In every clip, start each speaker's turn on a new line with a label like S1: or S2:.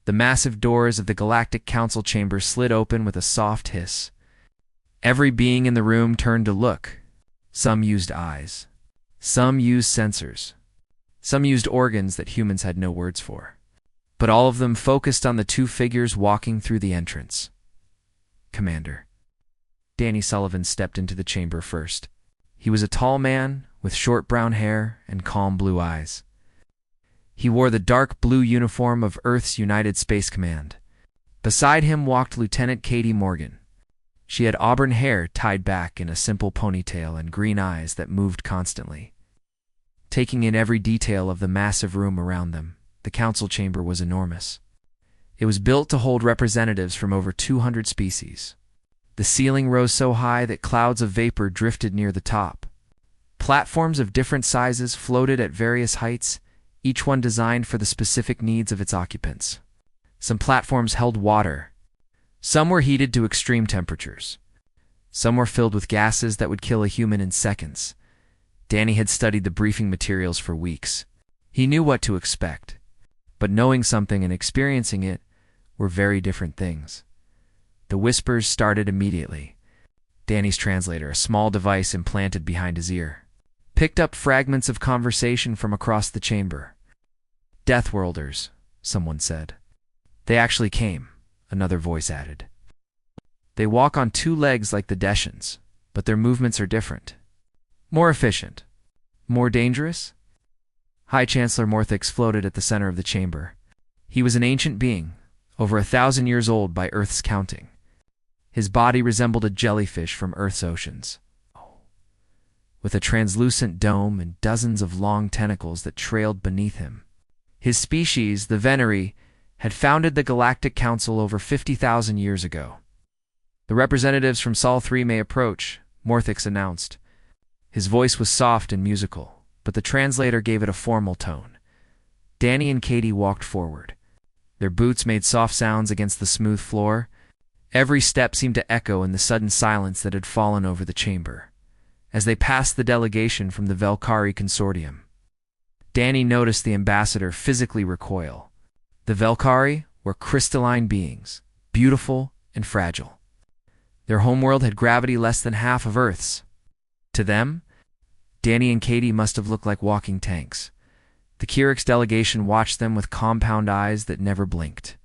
S1: The massive doors of the Galactic Council chamber slid open with a soft hiss. Every being in the room turned to look. Some used eyes. Some used sensors. Some used organs that humans had no words for. But all of them focused on the two figures walking through the entrance. Commander. Danny Sullivan stepped into the chamber first. He was a tall man with short brown hair and calm blue eyes. He wore the dark blue uniform of Earth's United Space Command. Beside him walked Lieutenant Katie Morgan. She had auburn hair tied back in a simple ponytail and green eyes that moved constantly. Taking in every detail of the massive room around them, the council chamber was enormous. It was built to hold representatives from over 200 species. The ceiling rose so high that clouds of vapor drifted near the top. Platforms of different sizes floated at various heights, each one designed for the specific needs of its occupants. Some platforms held water. Some were heated to extreme temperatures. Some were filled with gases that would kill a human in seconds. Danny had studied the briefing materials for weeks. He knew what to expect. But knowing something and experiencing it were very different things. The whispers started immediately. Danny's translator, a small device implanted behind his ear, picked up fragments of conversation from across the chamber. "Deathworlders," someone said. "They actually came," another voice added. "They walk on two legs like the Deshans, but their movements are different. More efficient. More dangerous?" High Chancellor Morthix floated at the center of the chamber. He was an ancient being, over 1,000 years old by Earth's counting. His body resembled a jellyfish from Earth's oceans, with a translucent dome and dozens of long tentacles that trailed beneath him. His species, the Venery, had founded the Galactic Council over 50,000 years ago. "The representatives from Sol 3 may approach," Morthix announced. His voice was soft and musical, but the translator gave it a formal tone. Danny and Katie walked forward. Their boots made soft sounds against the smooth floor. Every step seemed to echo in the sudden silence that had fallen over the chamber. As they passed the delegation from the Velkari Consortium, Danny noticed the ambassador physically recoil. The Velkari were crystalline beings, beautiful and fragile. Their homeworld had gravity less than half of Earth's. To them, Danny and Katie must have looked like walking tanks. The Kyrix delegation watched them with compound eyes that never blinked.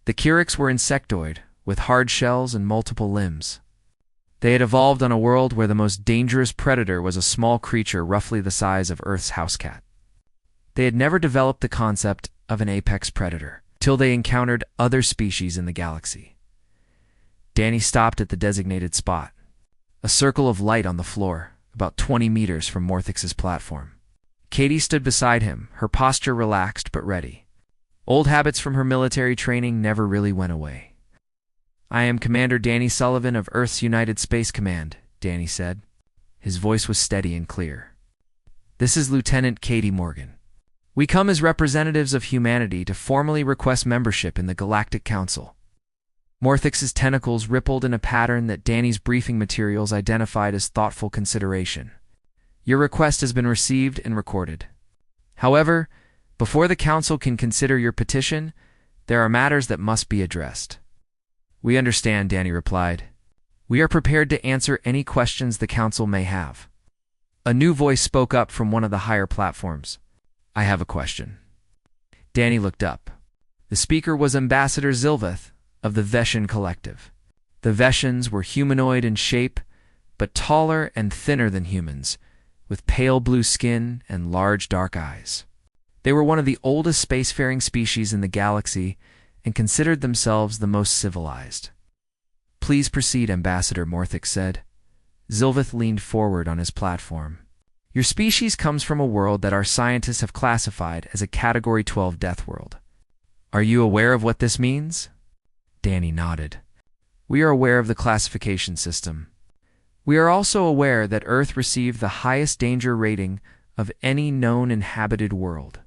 S1: The Kyrix were insectoid, with hard shells and multiple limbs. They had evolved on a world where the most dangerous predator was a small creature roughly the size of Earth's housecat. They had never developed the concept of an apex predator till they encountered other species in the galaxy. Danny stopped at the designated spot, a circle of light on the floor, about 20 meters from Morthix's platform. Katie stood beside him, her posture relaxed but ready. Old habits from her military training never really went away. "I am Commander Danny Sullivan of Earth's United Space Command," Danny said. His voice was steady and clear. "This is Lieutenant Katie Morgan. We come as representatives of humanity to formally request membership in the Galactic Council." Morthix's tentacles rippled in a pattern that Danny's briefing materials identified as thoughtful consideration. "Your request has been received and recorded. However, before the Council can consider your petition, there are matters that must be addressed." "We understand," Danny replied. "We are prepared to answer any questions the Council may have." A new voice spoke up from one of the higher platforms. "I have a question." Danny looked up. The speaker was Ambassador Zilveth of the Veshan Collective. The Veshans were humanoid in shape, but taller and thinner than humans, with pale blue skin and large dark eyes. They were one of the oldest spacefaring species in the galaxy and considered themselves the most civilized. "Please proceed," Ambassador Morthix said. Zilveth leaned forward on his platform. "Your species comes from a world that our scientists have classified as a Category 12 death world. Are you aware of what this means?" Danny nodded. "We are aware of the classification system. We are also aware that Earth received the highest danger rating of any known inhabited world."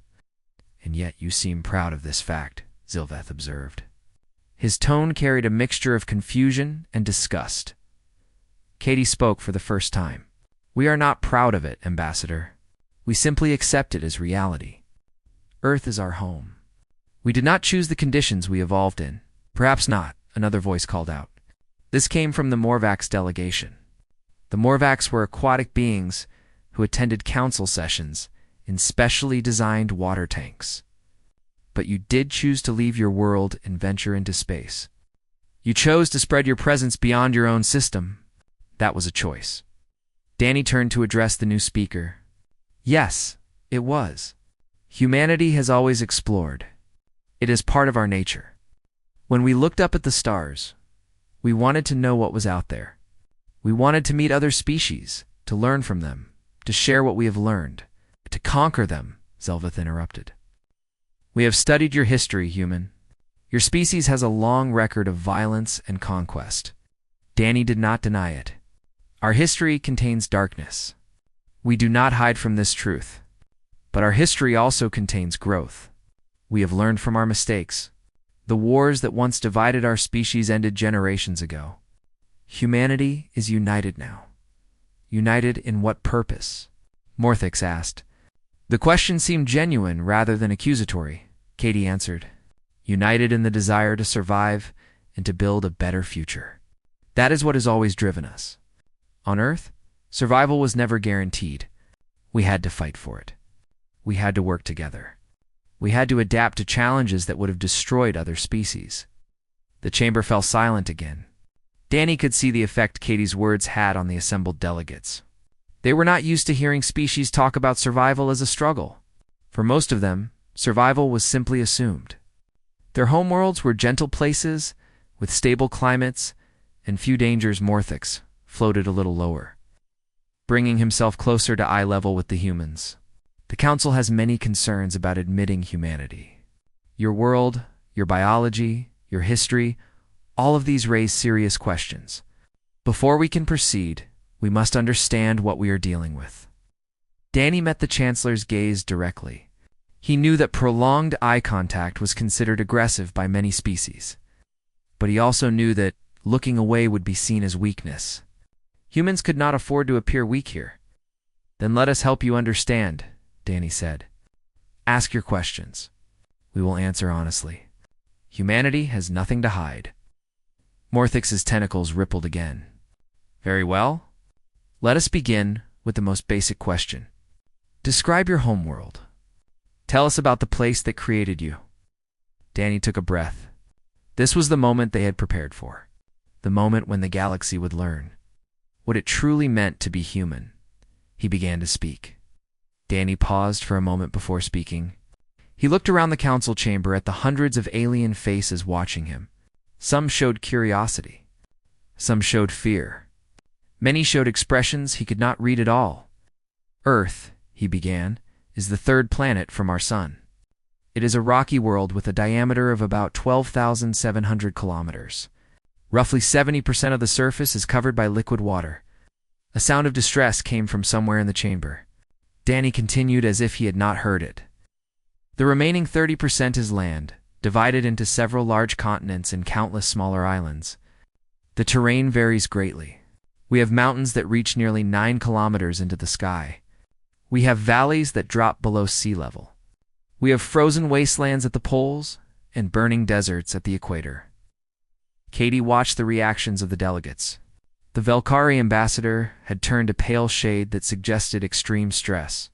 S1: "And yet you seem proud of this fact," Zilveth observed. His tone carried a mixture of confusion and disgust. Katie spoke for the first time. "We are not proud of it, Ambassador. We simply accept it as reality. Earth is our home. We did not choose the conditions we evolved in. Perhaps not, another voice called out. This came from the Morvax delegation. The Morvax were aquatic beings who attended council sessions in specially designed water tanks. But you did choose to leave your world and venture into space. You chose to spread your presence beyond your own system. That was a choice. Danny turned to address the new speaker. Yes, it was. Humanity has always explored. It is part of our nature. When we looked up at the stars, we wanted to know what was out there. We wanted to meet other species, to learn from them, to share what we have learned, to conquer them, Zelvith interrupted. We have studied your history, human. Your species has a long record of violence and conquest. Danny did not deny it. Our history contains darkness. We do not hide from this truth. But our history also contains growth. We have learned from our mistakes. The wars that once divided our species ended generations ago. Humanity is united now. United in what purpose? Morthix asked. The question seemed genuine rather than accusatory. Katie answered. United in the desire to survive and to build a better future. That is what has always driven us. On Earth, survival was never guaranteed. We had to fight for it. We had to work together. We had to adapt to challenges that would have destroyed other species. The chamber fell silent again. Danny could see the effect Katie's words had on the assembled delegates. They were not used to hearing species talk about survival as a struggle. For most of them, survival was simply assumed. Their homeworlds were gentle places with stable climates and few dangers. Morthix floated a little lower, bringing himself closer to eye level with the humans. The Council has many concerns about admitting humanity. Your world, your biology, your history, all of these raise serious questions. Before we can proceed, we must understand what we are dealing with. Danny met the Chancellor's gaze directly. He knew that prolonged eye contact was considered aggressive by many species. But he also knew that looking away would be seen as weakness. Humans could not afford to appear weak here. Then let us help you understand, Danny said. Ask your questions. We will answer honestly. Humanity has nothing to hide. Morthix's tentacles rippled again. Very well. Let us begin with the most basic question. Describe your homeworld. Tell us about the place that created you. Danny took a breath. This was the moment they had prepared for. The moment when the galaxy would learn what it truly meant to be human. He began to speak. Danny paused for a moment before speaking. He looked around the council chamber at the hundreds of alien faces watching him. Some showed curiosity. Some showed fear. Many showed expressions he could not read at all. Earth, he began, is the third planet from our sun. It is a rocky world with a diameter of about 12,700 kilometers. Roughly 70% of the surface is covered by liquid water. A sound of distress came from somewhere in the chamber. Danny continued as if he had not heard it. The remaining 30% is land, divided into several large continents and countless smaller islands. The terrain varies greatly. We have mountains that reach nearly 9 kilometers into the sky. We have valleys that drop below sea level. We have frozen wastelands at the poles and burning deserts at the equator. Katie watched the reactions of the delegates. The Velkari ambassador had turned a pale shade that suggested extreme stress.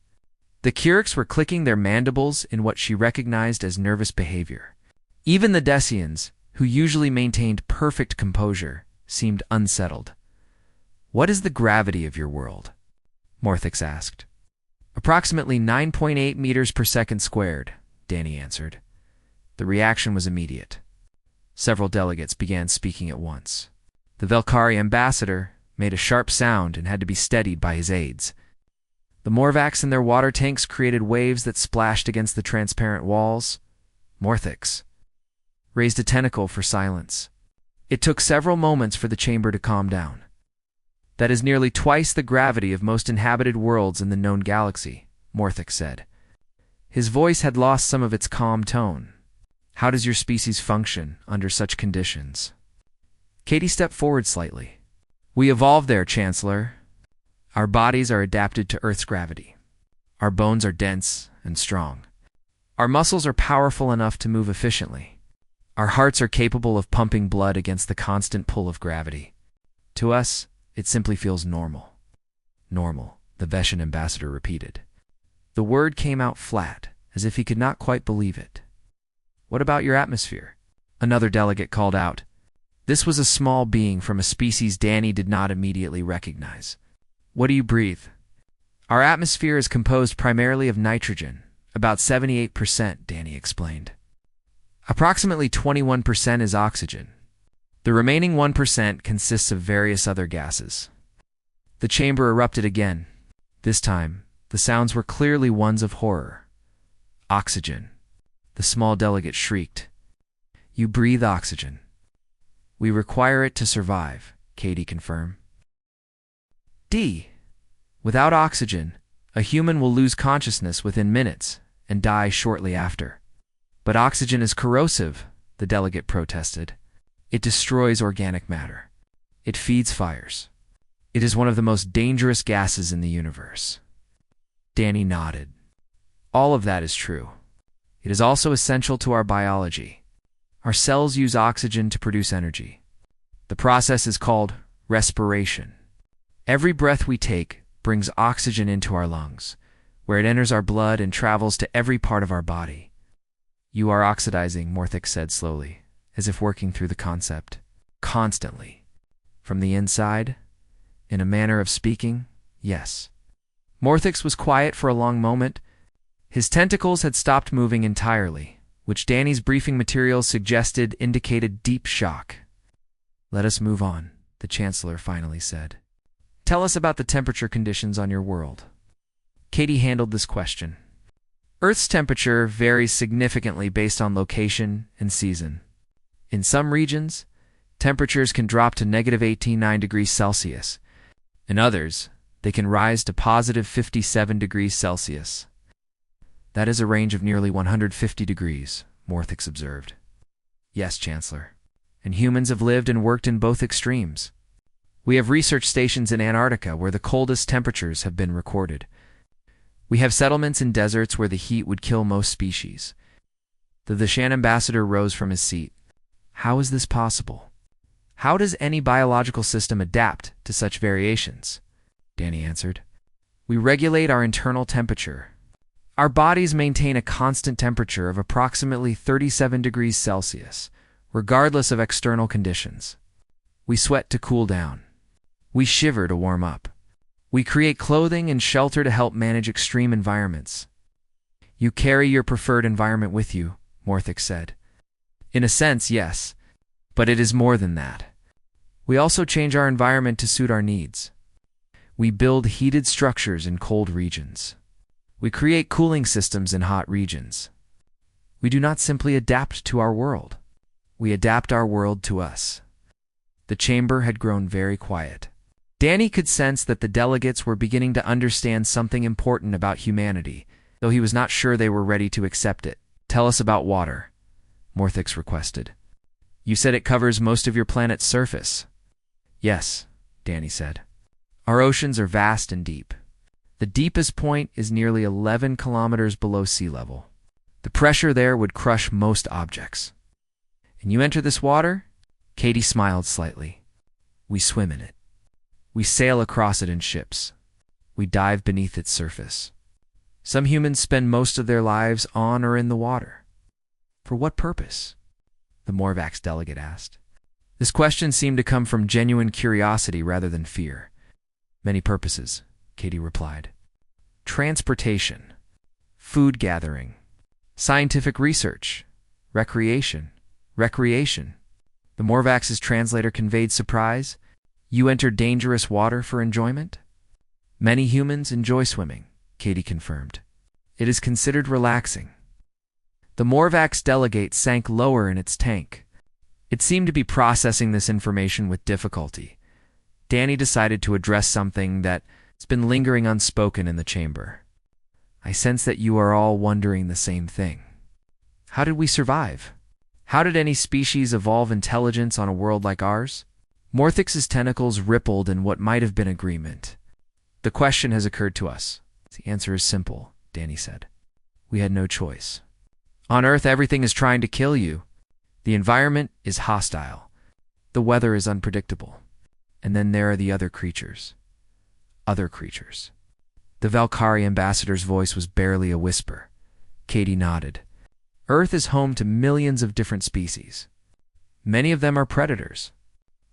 S1: The Kyriks were clicking their mandibles in what she recognized as nervous behavior. Even the Decians, who usually maintained perfect composure, seemed unsettled. What is the gravity of your world? Morthix asked. Approximately 9.8 meters per second squared, Danny answered. The reaction was immediate. Several delegates began speaking at once. The Velkari ambassador made a sharp sound and had to be steadied by his aides. The Morvax in their water tanks created waves that splashed against the transparent walls. Morthix raised a tentacle for silence. It took several moments for the chamber to calm down. That is nearly twice the gravity of most inhabited worlds in the known galaxy, Morthix said. His voice had lost some of its calm tone. How does your species function under such conditions? Katie stepped forward slightly. We evolved there, Chancellor. Our bodies are adapted to Earth's gravity. Our bones are dense and strong. Our muscles are powerful enough to move efficiently. Our hearts are capable of pumping blood against the constant pull of gravity. To us, it simply feels normal. Normal, the Veshan ambassador repeated. The word came out flat, as if he could not quite believe it. What about your atmosphere? Another delegate called out. This was a small being from a species Danny did not immediately recognize. What do you breathe? Our atmosphere is composed primarily of nitrogen, about 78%, Danny explained. Approximately 21% is oxygen. The remaining 1% consists of various other gases. The chamber erupted again. This time, the sounds were clearly ones of horror. Oxygen. The small delegate shrieked. You breathe oxygen. We require it to survive, Katie confirmed. D. Without oxygen, a human will lose consciousness within minutes and die shortly after. But oxygen is corrosive, the delegate protested. It destroys organic matter. It feeds fires. It is one of the most dangerous gases in the universe. Danny nodded. All of that is true. It is also essential to our biology. Our cells use oxygen to produce energy. The process is called respiration. Every breath we take brings oxygen into our lungs, where it enters our blood and travels to every part of our body. You are oxidizing, Morthix said slowly, as if working through the concept. Constantly. From the inside, in a manner of speaking, yes. Morthix was quiet for a long moment. His tentacles had stopped moving entirely, which Danny's briefing materials suggested indicated deep shock. Let us move on, the Chancellor finally said. Tell us about the temperature conditions on your world. Katie handled this question. Earth's temperature varies significantly based on location and season. In some regions, temperatures can drop to -89 degrees Celsius. In others, they can rise to positive 57 degrees Celsius. That is a range of nearly 150 degrees, Morthix observed. Yes, Chancellor. And humans have lived and worked in both extremes. We have research stations in Antarctica where the coldest temperatures have been recorded. We have settlements in deserts where the heat would kill most species. The Veshan ambassador rose from his seat. How is this possible? How does any biological system adapt to such variations? Danny answered. We regulate our internal temperature. Our bodies maintain a constant temperature of approximately 37 degrees Celsius, regardless of external conditions. We sweat to cool down. We shiver to warm up. We create clothing and shelter to help manage extreme environments. You carry your preferred environment with you, Morthix said. In a sense, yes, but it is more than that. We also change our environment to suit our needs. We build heated structures in cold regions. We create cooling systems in hot regions. We do not simply adapt to our world. We adapt our world to us. The chamber had grown very quiet. Danny could sense that the delegates were beginning to understand something important about humanity, though he was not sure they were ready to accept it. Tell us about water, Morthix requested. You said it covers most of your planet's surface. Yes, Danny said. Our oceans are vast and deep. The deepest point is nearly 11 kilometers below sea level. The pressure there would crush most objects. And you enter this water? Katie smiled slightly. We swim in it. We sail across it in ships. We dive beneath its surface. Some humans spend most of their lives on or in the water. For what purpose? The Morvax delegate asked. This question seemed to come from genuine curiosity rather than fear. Many purposes, Katie replied. Transportation, food gathering, scientific research, recreation. The Morvax's translator conveyed surprise. You enter dangerous water for enjoyment? Many humans enjoy swimming, Katie confirmed. It is considered relaxing. The Morvax delegate sank lower in its tank. It seemed to be processing this information with difficulty. Danny decided to address something that's been lingering unspoken in the chamber. I sense that you are all wondering the same thing. How did we survive? How did any species evolve intelligence on a world like ours? Morthix's tentacles rippled in what might have been agreement. The question has occurred to us. The answer is simple, Danny said. We had no choice. On Earth, everything is trying to kill you. The environment is hostile. The weather is unpredictable. And then there are the other creatures. Other creatures. The Valkyrie ambassador's voice was barely a whisper. Katie nodded. Earth is home to millions of different species. Many of them are predators.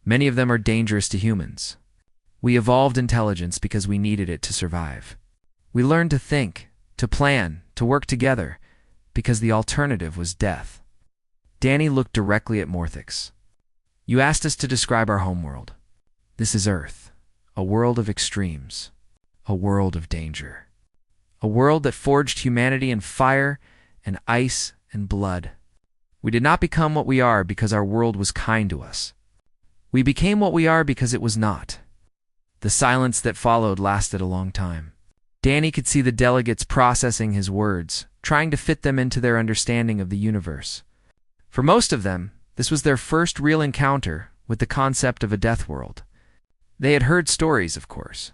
S1: Many of them are dangerous to humans. We evolved intelligence because we needed it to survive. We learned to think, to plan, to work together, because the alternative was death. Danny looked directly at Morthix. You asked us to describe our homeworld. This is Earth, a world of extremes, a world of danger, a world that forged humanity in fire and ice and blood. We did not become what we are because our world was kind to us. We became what we are because it was not. The silence that followed lasted a long time. Danny could see the delegates processing his words, trying to fit them into their understanding of the universe. For most of them, this was their first real encounter with the concept of a death world. They had heard stories, of course.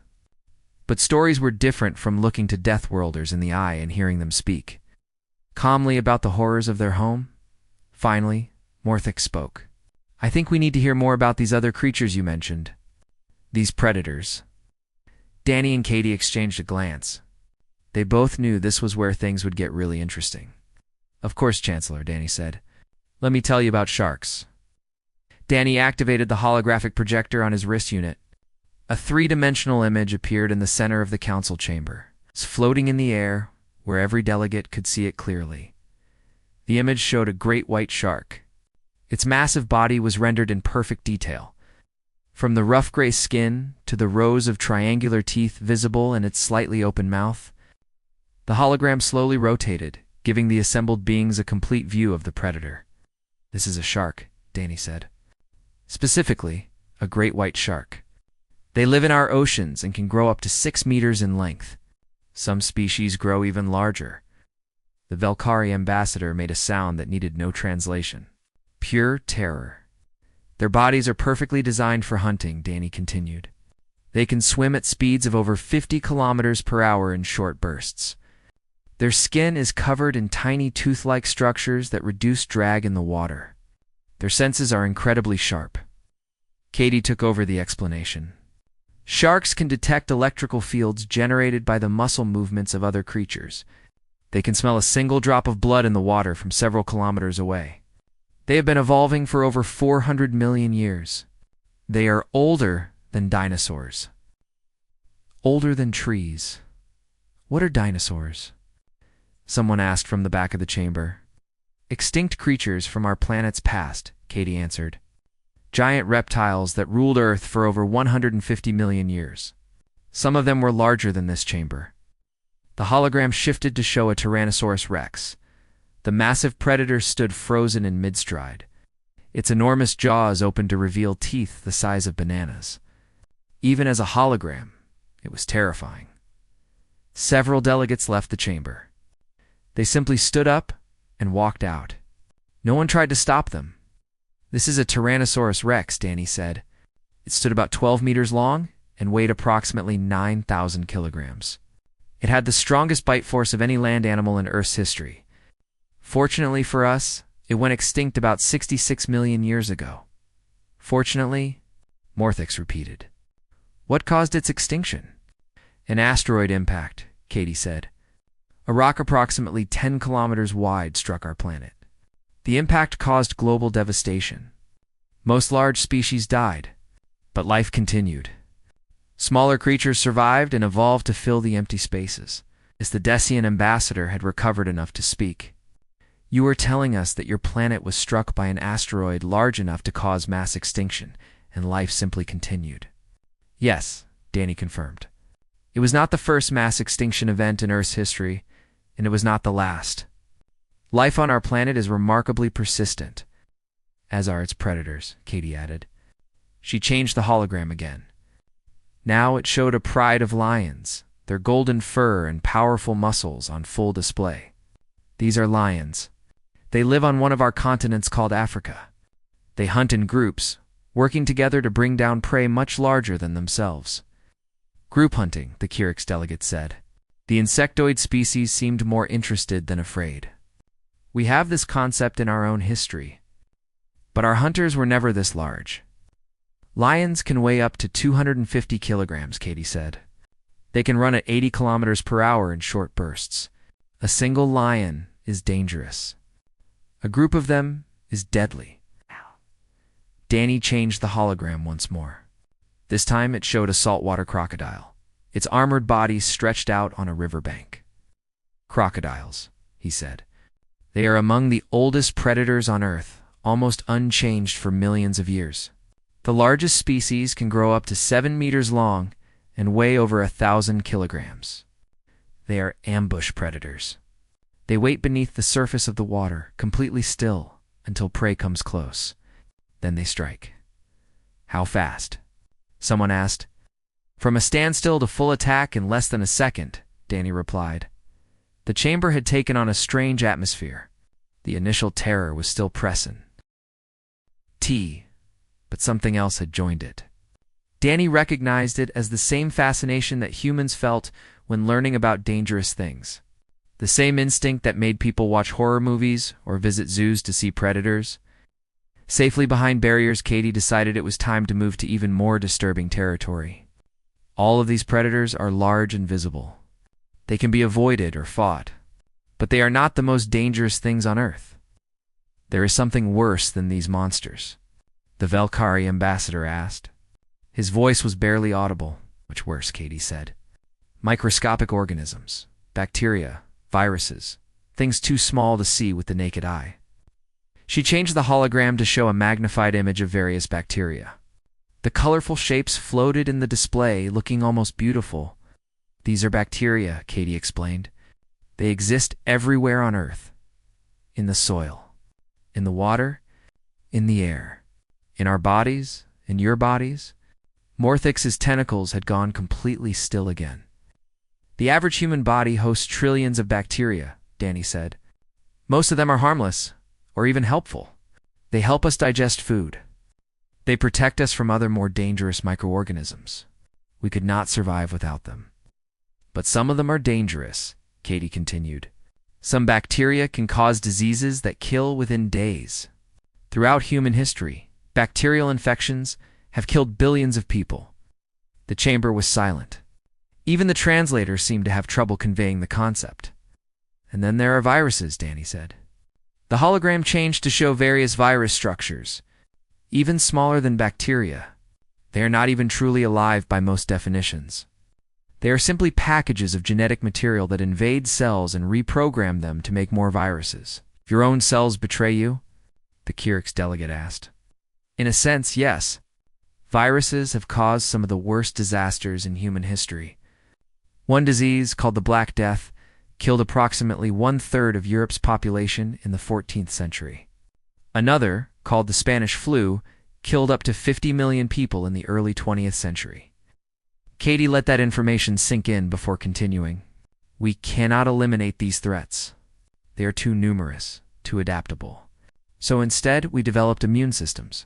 S1: But stories were different from looking to death worlders in the eye and hearing them speak. Calmly about the horrors of their home, finally, Morthix spoke. I think we need to hear more about these other creatures you mentioned. These predators. Danny and Katie exchanged a glance. They both knew this was where things would get really interesting. Of course, Chancellor, Danny said. Let me tell you about sharks. Danny activated the holographic projector on his wrist unit. A three-dimensional image appeared in the center of the council chamber. It's floating in the air, where every delegate could see it clearly. The image showed a great white shark. Its massive body was rendered in perfect detail. From the rough gray skin to the rows of triangular teeth visible in its slightly open mouth, the hologram slowly rotated, giving the assembled beings a complete view of the predator. This is a shark, Danny said. Specifically, a great white shark. They live in our oceans and can grow up to 6 meters in length. Some species grow even larger. The Valkyrie ambassador made a sound that needed no translation. Pure terror. Their bodies are perfectly designed for hunting, Danny continued. They can swim at speeds of over 50 kilometers per hour in short bursts. Their skin is covered in tiny tooth-like structures that reduce drag in the water. Their senses are incredibly sharp. Katie took over the explanation. Sharks can detect electrical fields generated by the muscle movements of other creatures. They can smell a single drop of blood in the water from several kilometers away. They have been evolving for over 400 million years. They are older than dinosaurs. Older than trees. What are dinosaurs? Someone asked from the back of the chamber. Extinct creatures from our planet's past, Katie answered. Giant reptiles that ruled Earth for over 150 million years. Some of them were larger than this chamber. The hologram shifted to show a Tyrannosaurus Rex. The massive predator stood frozen in mid-stride. Its enormous jaws opened to reveal teeth the size of bananas. Even as a hologram, it was terrifying. Several delegates left the chamber. They simply stood up and walked out. No one tried to stop them. This is a Tyrannosaurus Rex, Danny said. It stood about 12 meters long and weighed approximately 9,000 kilograms. It had the strongest bite force of any land animal in Earth's history. Fortunately for us, it went extinct about 66 million years ago. Fortunately, Morthix repeated. What caused its extinction? An asteroid impact, Katie said. A rock approximately 10 kilometers wide struck our planet. The impact caused global devastation. Most large species died, but life continued. Smaller creatures survived and evolved to fill the empty spaces, as the Decian ambassador had recovered enough to speak. You were telling us that your planet was struck by an asteroid large enough to cause mass extinction, and life simply continued. Yes, Danny confirmed. It was not the first mass extinction event in Earth's history, and it was not the last. Life on our planet is remarkably persistent, as are its predators, Katie added. She changed the hologram again. Now it showed a pride of lions, their golden fur and powerful muscles on full display. These are lions. They live on one of our continents called Africa. They hunt in groups, working together to bring down prey much larger than themselves. Group hunting, the Kyrix delegate said. The insectoid species seemed more interested than afraid. We have this concept in our own history, but our hunters were never this large. Lions can weigh up to 250 kilograms, Katie said. They can run at 80 kilometers per hour in short bursts. A single lion is dangerous. A group of them is deadly. Danny changed the hologram once more. This time it showed a saltwater crocodile, its armored body stretched out on a riverbank. Crocodiles, he said. They are among the oldest predators on Earth, almost unchanged for millions of years. The largest species can grow up to 7 meters long and weigh over 1,000 kilograms. They are ambush predators. They wait beneath the surface of the water, completely still, until prey comes close. Then they strike. How fast? Someone asked. From a standstill to full attack in less than a second, Danny replied. The chamber had taken on a strange atmosphere. The initial terror was still present. But something else had joined it. Danny recognized it as the same fascination that humans felt when learning about dangerous things. The same instinct that made people watch horror movies or visit zoos to see predators. Safely behind barriers, Katie decided it was time to move to even more disturbing territory. All of these predators are large and visible. They can be avoided or fought, but they are not the most dangerous things on Earth. There is something worse than these monsters, the Velkari ambassador asked. His voice was barely audible. Much worse, Katie said. Microscopic organisms, bacteria, viruses, things too small to see with the naked eye. She changed the hologram to show a magnified image of various bacteria. The colorful shapes floated in the display, looking almost beautiful. These are bacteria, Katie explained. They exist everywhere on Earth. In the soil, in the water, in the air, in our bodies, in your bodies. Morthix's tentacles had gone completely still again. The average human body hosts trillions of bacteria, Danny said. Most of them are harmless, or even helpful. They help us digest food. They protect us from other more dangerous microorganisms. We could not survive without them. But some of them are dangerous, Katie continued. Some bacteria can cause diseases that kill within days. Throughout human history, bacterial infections have killed billions of people. The chamber was silent. Even the translator seemed to have trouble conveying the concept. And then there are viruses, Danny said. The hologram changed to show various virus structures, even smaller than bacteria. They are not even truly alive by most definitions. They are simply packages of genetic material that invade cells and reprogram them to make more viruses. Your own cells betray you? The Kirix delegate asked. In a sense, yes. Viruses have caused some of the worst disasters in human history. One disease, called the Black Death, killed approximately 1/3 of Europe's population in the 14th century. Another, called the Spanish flu, killed up to 50 million people in the early 20th century. Katie let that information sink in before continuing. We cannot eliminate these threats. They are too numerous, too adaptable. So instead, we developed immune systems.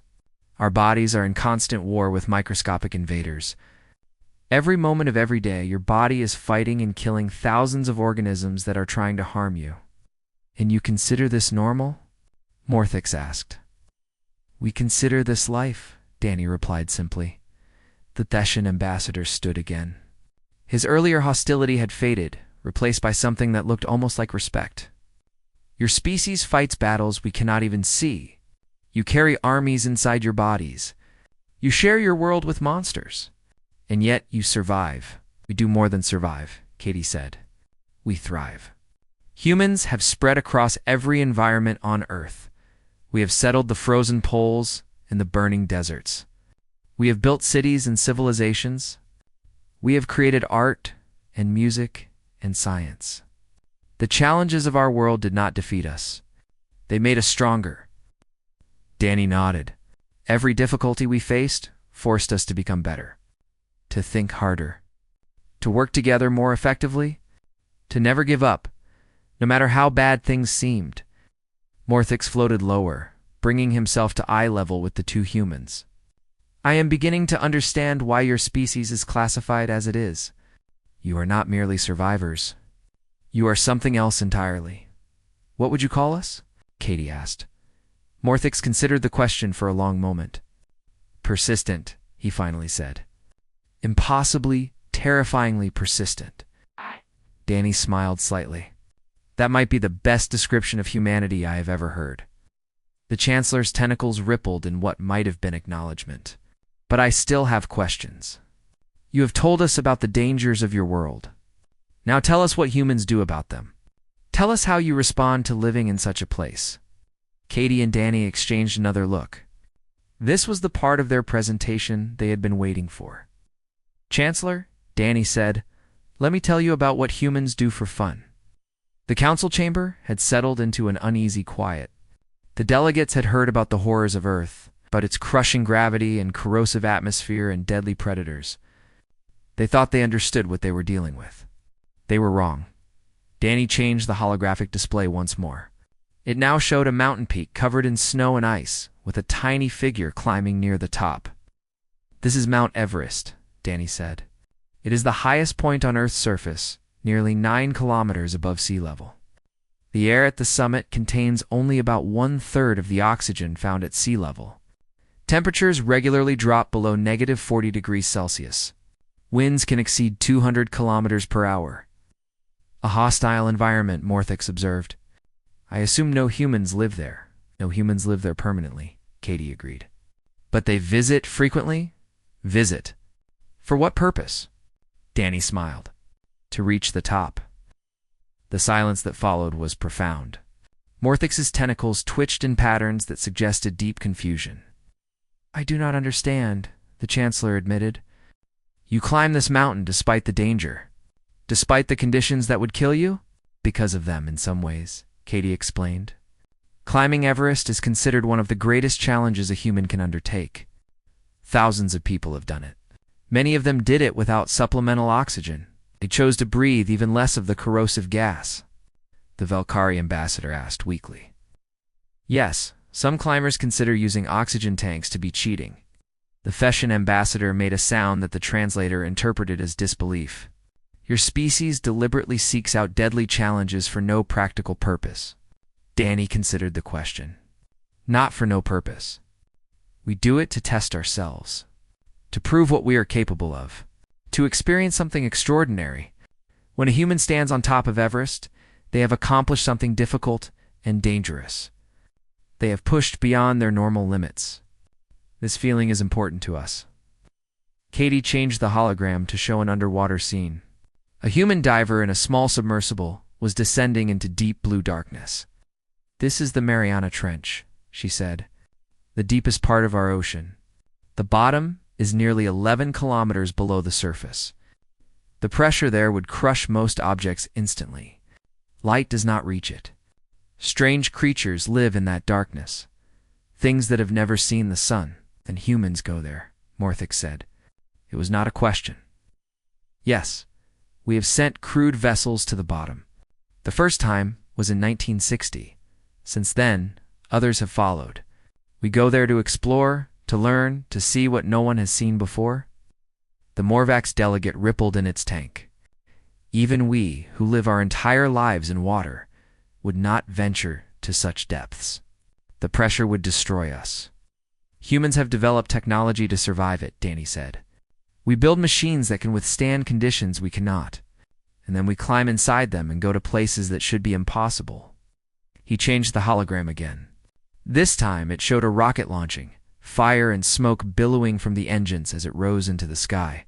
S1: Our bodies are in constant war with microscopic invaders. Every moment of every day, your body is fighting and killing thousands of organisms that are trying to harm you. And you consider this normal? Morthix asked. We consider this life, Danny replied simply. The Theshan ambassador stood again. His earlier hostility had faded, replaced by something that looked almost like respect. Your species fights battles we cannot even see. You carry armies inside your bodies. You share your world with monsters. And yet you survive. We do more than survive, Katie said. We thrive. Humans have spread across every environment on Earth. We have settled the frozen poles and the burning deserts. We have built cities and civilizations. We have created art and music and science. The challenges of our world did not defeat us. They made us stronger. Danny nodded. Every difficulty we faced forced us to become better, to think harder, to work together more effectively, to never give up, no matter how bad things seemed. Morthix floated lower, bringing himself to eye level with the two humans. I am beginning to understand why your species is classified as it is. You are not merely survivors. You are something else entirely. What would you call us? Katie asked. Morthix considered the question for a long moment. Persistent, he finally said. Impossibly, terrifyingly persistent. Danny smiled slightly. That might be the best description of humanity I have ever heard. The Chancellor's tentacles rippled in what might have been acknowledgement. But I still have questions. You have told us about the dangers of your world. Now tell us what humans do about them. Tell us how you respond to living in such a place. Katie and Danny exchanged another look. This was the part of their presentation they had been waiting for. Chancellor, Danny said, let me tell you about what humans do for fun. The council chamber had settled into an uneasy quiet. The delegates had heard about the horrors of Earth, about its crushing gravity and corrosive atmosphere and deadly predators. They thought they understood what they were dealing with. They were wrong. Danny changed the holographic display once more. It now showed a mountain peak covered in snow and ice, with a tiny figure climbing near the top. This is Mount Everest, Danny said. It is the highest point on Earth's surface, nearly 9 kilometers above sea level. The air at the summit contains only about 1/3 of the oxygen found at sea level. Temperatures regularly drop below -40 degrees Celsius. Winds can exceed 200 kilometers per hour. A hostile environment, Morthix observed. I assume no humans live there. No humans live there permanently, Katie agreed. But they visit frequently? Visit. For what purpose? Danny smiled. To reach the top. The silence that followed was profound. Morthix's tentacles twitched in patterns that suggested deep confusion. I do not understand, the Chancellor admitted. You climb this mountain despite the danger. Despite the conditions that would kill you? Because of them, in some ways, Katie explained. Climbing Everest is considered one of the greatest challenges a human can undertake. Thousands of people have done it. Many of them did it without supplemental oxygen. They chose to breathe even less of the corrosive gas. The Velkari ambassador asked weakly. Yes, some climbers consider using oxygen tanks to be cheating. The Feshan ambassador made a sound that the translator interpreted as disbelief. Your species deliberately seeks out deadly challenges for no practical purpose. Danny considered the question. Not for no purpose. We do it to test ourselves. To prove what we are capable of. To experience something extraordinary. When a human stands on top of Everest, they have accomplished something difficult and dangerous. They have pushed beyond their normal limits. This feeling is important to us. Katie changed the hologram to show an underwater scene. A human diver in a small submersible was descending into deep blue darkness. This is the Mariana Trench, she said, the deepest part of our ocean. The bottom is nearly 11 kilometers below the surface. The pressure there would crush most objects instantly. Light does not reach it. Strange creatures live in that darkness. Things that have never seen the sun, and humans go there, Morthix said. It was not a question. Yes, we have sent crewed vessels to the bottom. The first time was in 1960. Since then, others have followed. We go there to explore, to learn, to see what no one has seen before. The Morvax delegate rippled in its tank. Even we, who live our entire lives in water, would not venture to such depths. The pressure would destroy us. Humans have developed technology to survive it, Danny said. We build machines that can withstand conditions we cannot, and then we climb inside them and go to places that should be impossible. He changed the hologram again. This time it showed a rocket launching, fire and smoke billowing from the engines as it rose into the sky.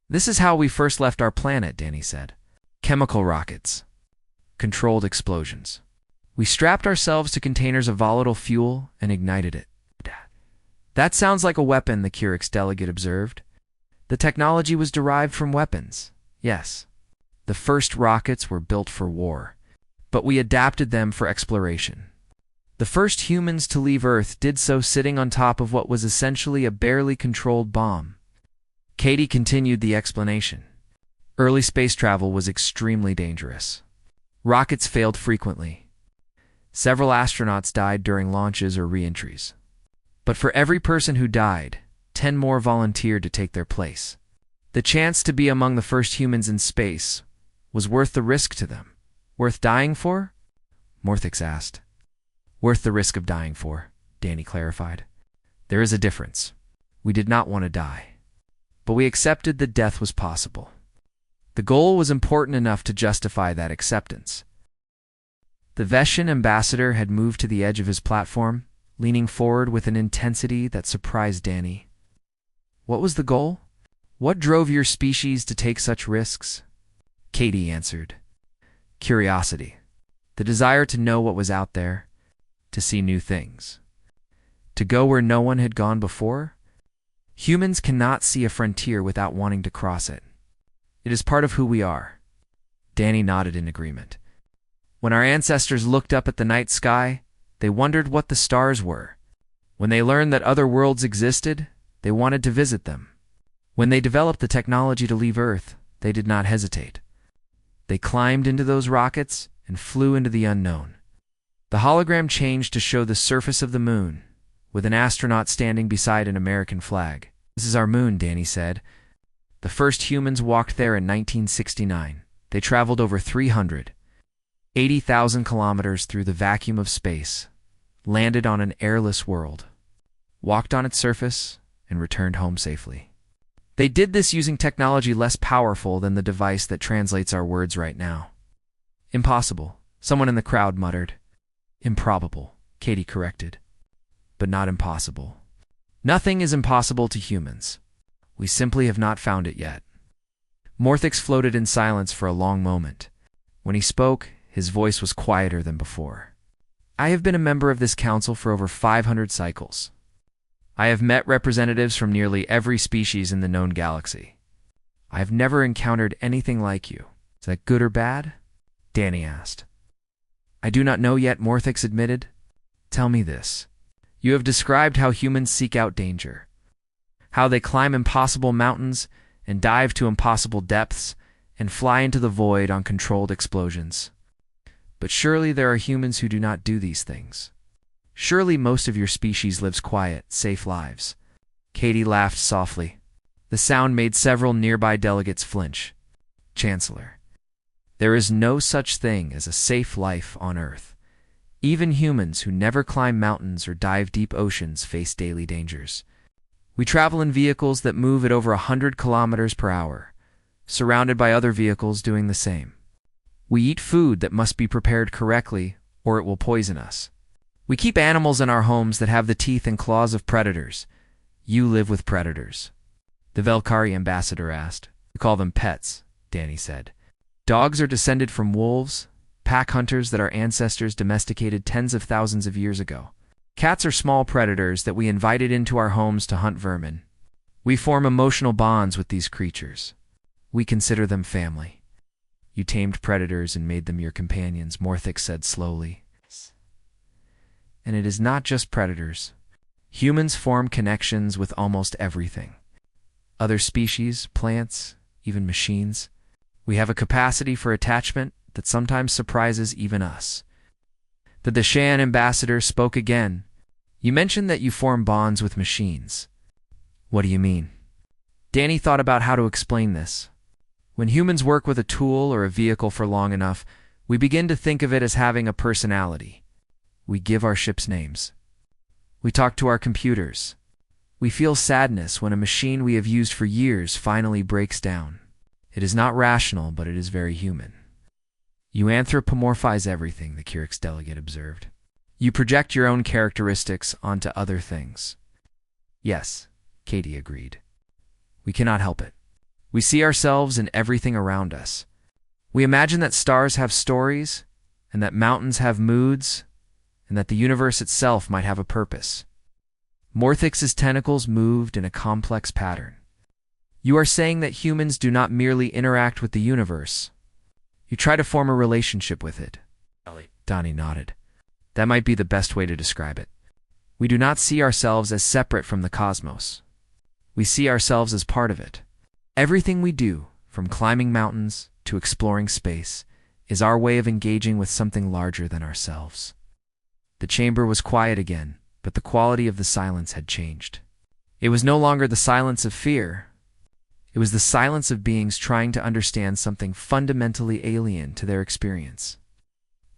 S1: This is how we first left our planet, Danny said. Chemical rockets. Controlled explosions. We strapped ourselves to containers of volatile fuel and ignited it. That sounds like a weapon, the Curix delegate observed. The technology was derived from weapons, yes. The first rockets were built for war, but we adapted them for exploration. The first humans to leave Earth did so sitting on top of what was essentially a barely controlled bomb. Katie continued the explanation. Early space travel was extremely dangerous. Rockets failed frequently. Several astronauts died during launches or re-entries. But for every person who died, 10 more volunteered to take their place. The chance to be among the first humans in space was worth the risk to them. Worth dying for? Morthix asked. Worth the risk of dying for, Danny clarified. There is a difference. We did not want to die, but we accepted that death was possible. The goal was important enough to justify that acceptance. The Veshan ambassador had moved to the edge of his platform, leaning forward with an intensity that surprised Danny. What was the goal? What drove your species to take such risks? Katie answered. Curiosity. The desire to know what was out there, to see new things. To go where no one had gone before? Humans cannot see a frontier without wanting to cross it. It is part of who we are. Danny nodded in agreement. When our ancestors looked up at the night sky, they wondered what the stars were. When they learned that other worlds existed, they wanted to visit them. When they developed the technology to leave Earth, they did not hesitate. They climbed into those rockets and flew into the unknown. The hologram changed to show the surface of the moon, with an astronaut standing beside an American flag. This is our moon, Danny said. The first humans walked there in 1969. They traveled over 380,000 kilometers through the vacuum of space, landed on an airless world, walked on its surface, and returned home safely. They did this using technology less powerful than the device that translates our words right now. Impossible, someone in the crowd muttered. Improbable, Katie corrected. But not impossible. Nothing is impossible to humans. We simply have not found it yet. Morthix floated in silence for a long moment. When he spoke, his voice was quieter than before. I have been a member of this council for over 500 cycles. I have met representatives from nearly every species in the known galaxy. I have never encountered anything like you. Is that good or bad? Danny asked. I do not know yet, Morthix admitted. Tell me this. You have described how humans seek out danger, how they climb impossible mountains and dive to impossible depths and fly into the void on controlled explosions. But surely there are humans who do not do these things. Surely most of your species lives quiet, safe lives. Katie laughed softly. The sound made several nearby delegates flinch. Chancellor, there is no such thing as a safe life on Earth. Even humans who never climb mountains or dive deep oceans face daily dangers. We travel in vehicles that move at over 100 kilometers per hour, surrounded by other vehicles doing the same. We eat food that must be prepared correctly, or it will poison us. We keep animals in our homes that have the teeth and claws of predators. You live with predators. The Velkari ambassador asked. We call them pets, Danny said. Dogs are descended from wolves, pack hunters that our ancestors domesticated tens of thousands of years ago. Cats are small predators that we invited into our homes to hunt vermin. We form emotional bonds with these creatures. We consider them family. You tamed predators and made them your companions, Morthix said slowly. And it is not just predators. Humans form connections with almost everything. Other species, plants, even machines. We have a capacity for attachment that sometimes surprises even us. The Deshan ambassador spoke again. You mentioned that you form bonds with machines. What do you mean? Danny thought about how to explain this. When humans work with a tool or a vehicle for long enough, we begin to think of it as having a personality. We give our ships names. We talk to our computers. We feel sadness when a machine we have used for years finally breaks down. It is not rational, but it is very human. You anthropomorphize everything, the Curix delegate observed. You project your own characteristics onto other things. Yes, Katie agreed. We cannot help it. We see ourselves in everything around us. We imagine that stars have stories, and that mountains have moods, and that the universe itself might have a purpose. Morthix's tentacles moved in a complex pattern. You are saying that humans do not merely interact with the universe. You try to form a relationship with it. Donnie nodded. That might be the best way to describe it. We do not see ourselves as separate from the cosmos. We see ourselves as part of it. Everything we do, from climbing mountains to exploring space, is our way of engaging with something larger than ourselves. The chamber was quiet again, but the quality of the silence had changed. It was no longer the silence of fear. It was the silence of beings trying to understand something fundamentally alien to their experience.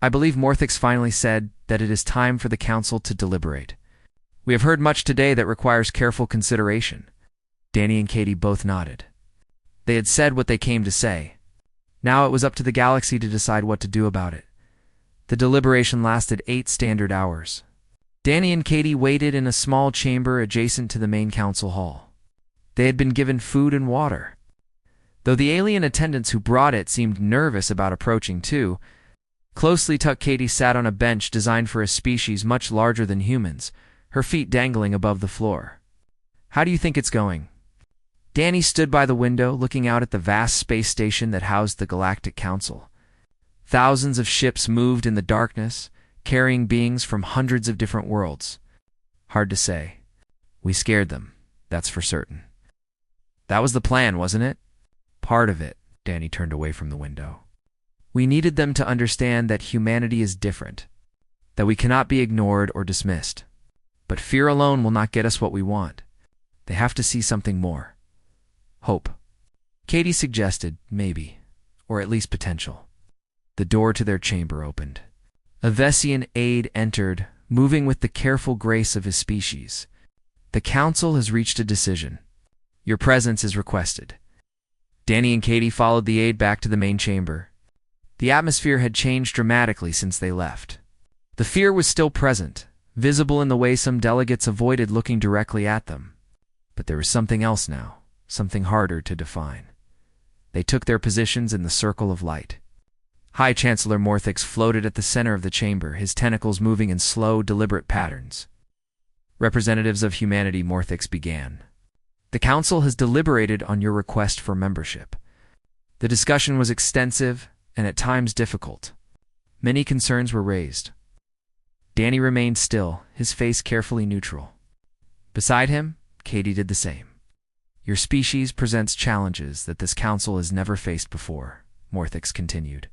S1: I believe Morthix finally said that it is time for the council to deliberate. We have heard much today that requires careful consideration. Danny and Katie both nodded. They had said what they came to say. Now it was up to the galaxy to decide what to do about it. The deliberation lasted 8 standard hours. Danny and Katie waited in a small chamber adjacent to the main council hall. They had been given food and water. Though the alien attendants who brought it seemed nervous about approaching too, closely tucked Katie sat on a bench designed for a species much larger than humans, her feet dangling above the floor. How do you think it's going? Danny stood by the window, looking out at the vast space station that housed the Galactic Council. Thousands of ships moved in the darkness, carrying beings from hundreds of different worlds. Hard to say. We scared them, that's for certain. That was the plan, wasn't it? Part of it. Danny turned away from the window. We needed them to understand that humanity is different, that we cannot be ignored or dismissed. But fear alone will not get us what we want. They have to see something more. Hope. Katie suggested, maybe, or at least potential. The door to their chamber opened. A Vesian aide entered, moving with the careful grace of his species. The council has reached a decision. Your presence is requested. Danny and Katie followed the aide back to the main chamber. The atmosphere had changed dramatically since they left. The fear was still present, visible in the way some delegates avoided looking directly at them. But there was something else now, something harder to define. They took their positions in the circle of light. High Chancellor Morthix floated at the center of the chamber, his tentacles moving in slow, deliberate patterns. Representatives of humanity, Morthix began. The Council has deliberated on your request for membership. The discussion was extensive and at times difficult. Many concerns were raised. Danny remained still, his face carefully neutral. Beside him, Katie did the same. Your species presents challenges that this council has never faced before, Morthix continued.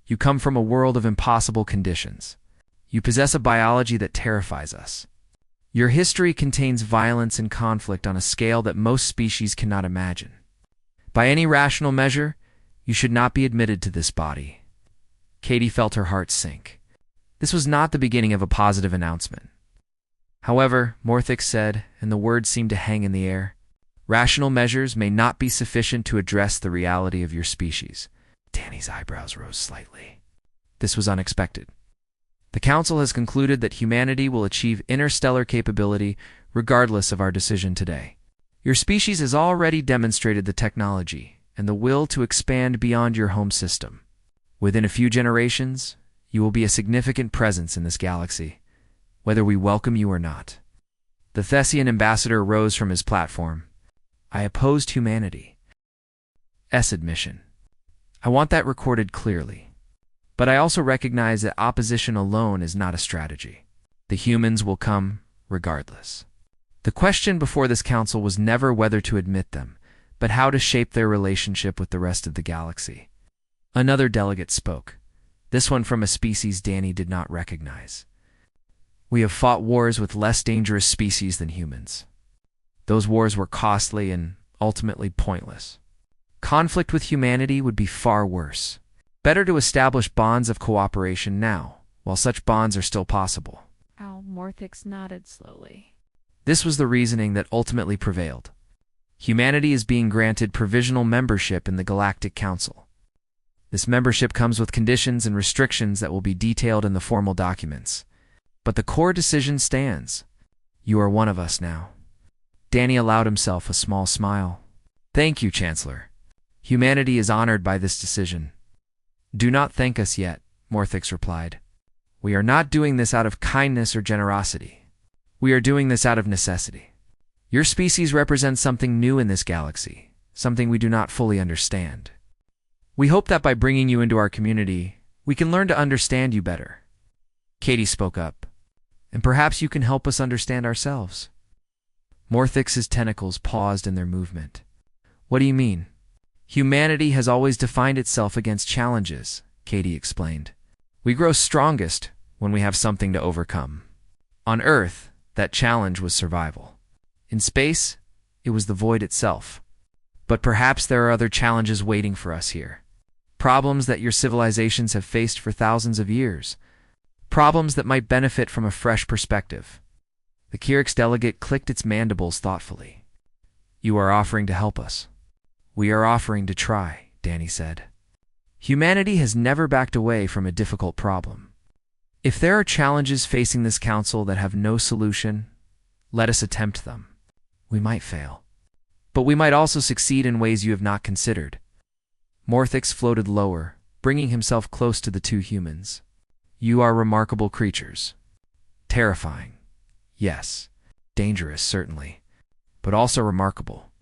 S1: You come from a world of impossible conditions. You possess a biology that terrifies us. Your history contains violence and conflict on a scale that most species cannot imagine. By any rational measure, you should not be admitted to this body. Katie felt her heart sink. This was not the beginning of a positive announcement. However, Morthix said, and the words seemed to hang in the air, rational measures may not be sufficient to address the reality of your species. Danny's eyebrows rose slightly. This was unexpected. The Council has concluded that humanity will achieve interstellar capability regardless of our decision today. Your species has already demonstrated the technology and the will to expand beyond your home system. Within a few generations, you will be a significant presence in this galaxy, whether we welcome you or not. The Thessian ambassador rose from his platform. I opposed humanity. Admission. I want that recorded clearly. But I also recognize that opposition alone is not a strategy. The humans will come regardless. The question before this council was never whether to admit them, but how to shape their relationship with the rest of the galaxy. Another delegate spoke, this one from a species Danny did not recognize. We have fought wars with less dangerous species than humans. Those wars were costly and ultimately pointless. Conflict with humanity would be far worse. Better to establish bonds of cooperation now, while such bonds are still possible.
S2: Morthix nodded slowly.
S1: This was the reasoning that ultimately prevailed. Humanity is being granted provisional membership in the Galactic Council. This membership comes with conditions and restrictions that will be detailed in the formal documents. But the core decision stands. You are one of us now. Danny allowed himself a small smile. Thank you, Chancellor. Humanity is honored by this decision. Do not thank us yet, Morthix replied. We are not doing this out of kindness or generosity. We are doing this out of necessity. Your species represents something new in this galaxy, something we do not fully understand. We hope that by bringing you into our community, we can learn to understand you better. Katie spoke up. And perhaps you can help us understand ourselves. Morthix's tentacles paused in their movement. What do you mean? Humanity has always defined itself against challenges, Katie explained. We grow strongest when we have something to overcome. On Earth, that challenge was survival. In space, it was the void itself. But perhaps there are other challenges waiting for us here. Problems that your civilizations have faced for thousands of years. Problems that might benefit from a fresh perspective. The Kyrix delegate clicked its mandibles thoughtfully. You are offering to help us. We are offering to try, Danny said. Humanity has never backed away from a difficult problem. If there are challenges facing this council that have no solution, let us attempt them. We might fail. But we might also succeed in ways you have not considered. Morthix floated lower, bringing himself close to the two humans. You are remarkable creatures. Terrifying. Yes. Dangerous, certainly. But also remarkable.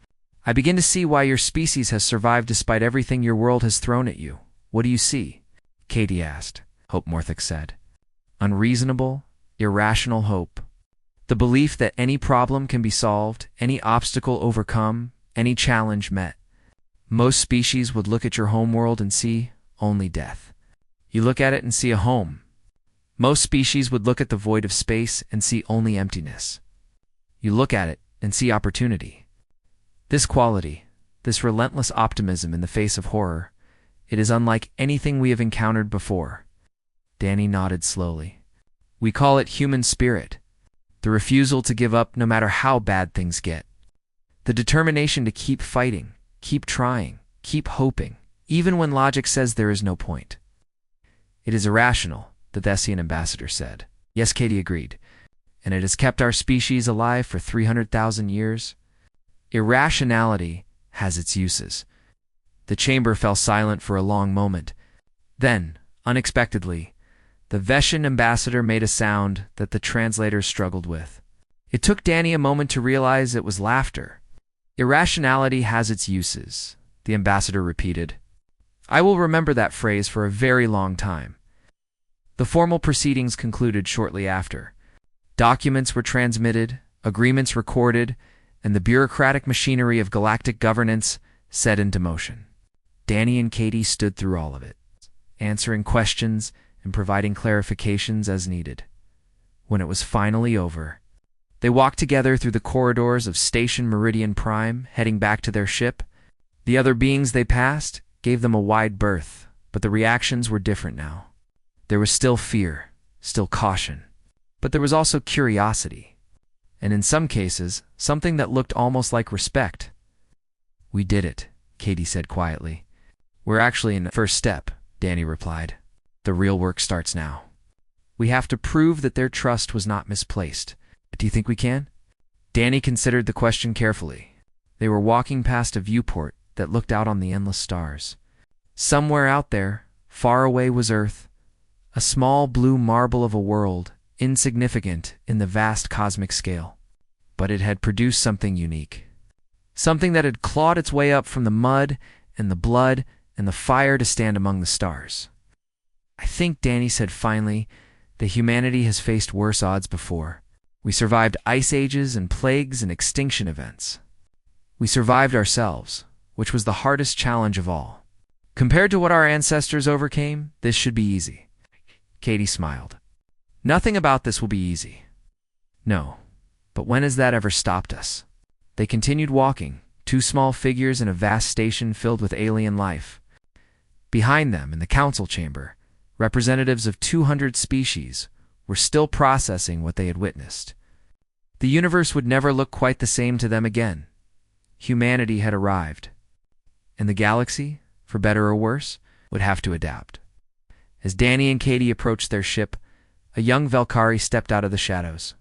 S1: I begin to see why your species has survived despite everything your world has thrown at you. What do you see? Katie asked. Hope, Morthix said. Unreasonable, irrational hope. The belief that any problem can be solved, any obstacle overcome, any challenge met. Most species would look at your homeworld and see only death. You look at it and see a home. Most species would look at the void of space and see only emptiness. You look at it and see opportunity. This quality, this relentless optimism in the face of horror, it is unlike anything we have encountered before. Danny nodded slowly. We call it human spirit. The refusal to give up no matter how bad things get. The determination to keep fighting, keep trying, keep hoping, even when logic says there is no point. It is irrational, the Thessian ambassador said. Yes, Katie agreed. And it has kept our species alive for 300,000 years. Irrationality has its uses. The chamber fell silent for a long moment. Then, unexpectedly, the Veshan ambassador made a sound that the translators struggled with. It took Danny a moment to realize it was laughter. Irrationality has its uses, the ambassador repeated. I will remember that phrase for a very long time. The formal proceedings concluded shortly after. Documents were transmitted, agreements recorded, and the bureaucratic machinery of galactic governance set into motion. Danny and Katie stood through all of it, answering questions and providing clarifications as needed. When it was finally over, they walked together through the corridors of Station Meridian Prime, heading back to their ship. The other beings they passed gave them a wide berth, but the reactions were different now. There was still fear, still caution, but there was also curiosity, and in some cases, something that looked almost like respect. We did it, Katie said quietly. We're actually in the first step, Danny replied. The real work starts now. We have to prove that their trust was not misplaced. Do you think we can? Danny considered the question carefully. They were walking past a viewport that looked out on the endless stars. Somewhere out there, far away, was Earth, a small blue marble of a world, insignificant in the vast cosmic scale. But it had produced something unique. Something that had clawed its way up from the mud and the blood and the fire to stand among the stars. I think, Danny said finally, that humanity has faced worse odds before. We survived ice ages and plagues and extinction events. We survived ourselves, which was the hardest challenge of all. Compared to what our ancestors overcame, this should be easy. Katie smiled. Nothing about this will be easy. No, but when has that ever stopped us? They continued walking, two small figures in a vast station filled with alien life. Behind them, in the council chamber, representatives of 200 species were still processing what they had witnessed. The universe would never look quite the same to them again. Humanity had arrived, and the galaxy, for better or worse, would have to adapt. As Danny and Katie approached their ship, a young Velkari stepped out of the shadows.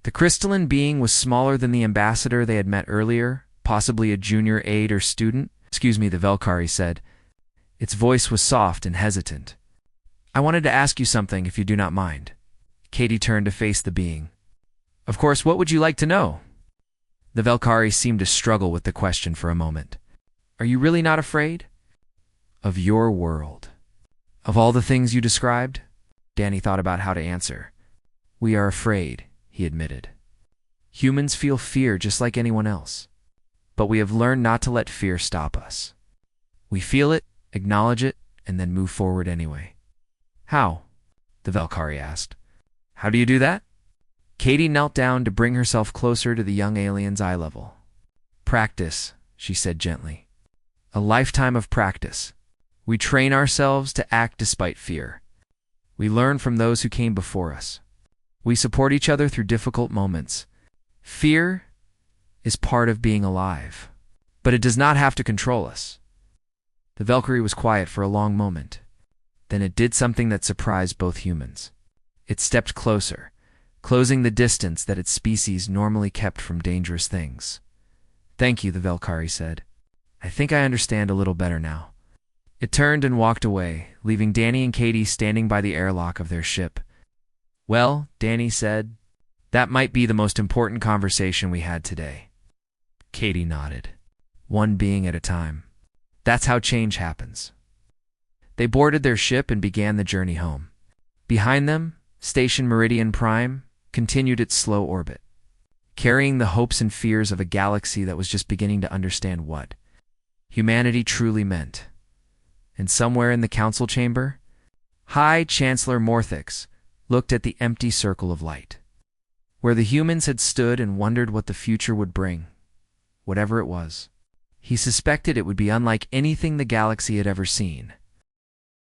S1: The crystalline being was smaller than the ambassador they had met earlier, possibly a junior aide or student. Excuse me, the Velkari said. Its voice was soft and hesitant. I wanted to ask you something, if you do not mind. Katie turned to face the being. Of course, what would you like to know? The Velkari seemed to struggle with the question for a moment. Are you really not afraid? Of your world. Of all the things you described? Danny thought about how to answer. We are afraid, he admitted. Humans feel fear just like anyone else. But we have learned not to let fear stop us. We feel it, acknowledge it, and then move forward anyway. How? The Velkari asked. How do you do that? Katie knelt down to bring herself closer to the young alien's eye level. Practice, she said gently. A lifetime of practice. We train ourselves to act despite fear. We learn from those who came before us. We support each other through difficult moments. Fear is part of being alive, but it does not have to control us. The Valkyrie was quiet for a long moment. Then it did something that surprised both humans. It stepped closer, closing the distance that its species normally kept from dangerous things. "Thank you," the Valkyrie said. "I think I understand a little better now." It turned and walked away, leaving Danny and Katie standing by the airlock of their ship. "Well," Danny said, "that might be the most important conversation we had today." Katie nodded. "One being at a time. That's how change happens." They boarded their ship and began the journey home. Behind them, Station Meridian Prime continued its slow orbit, carrying the hopes and fears of a galaxy that was just beginning to understand what humanity truly meant. And somewhere in the council chamber, High Chancellor Morthix looked at the empty circle of light, where the humans had stood and wondered what the future would bring. Whatever it was, he suspected it would be unlike anything the galaxy had ever seen.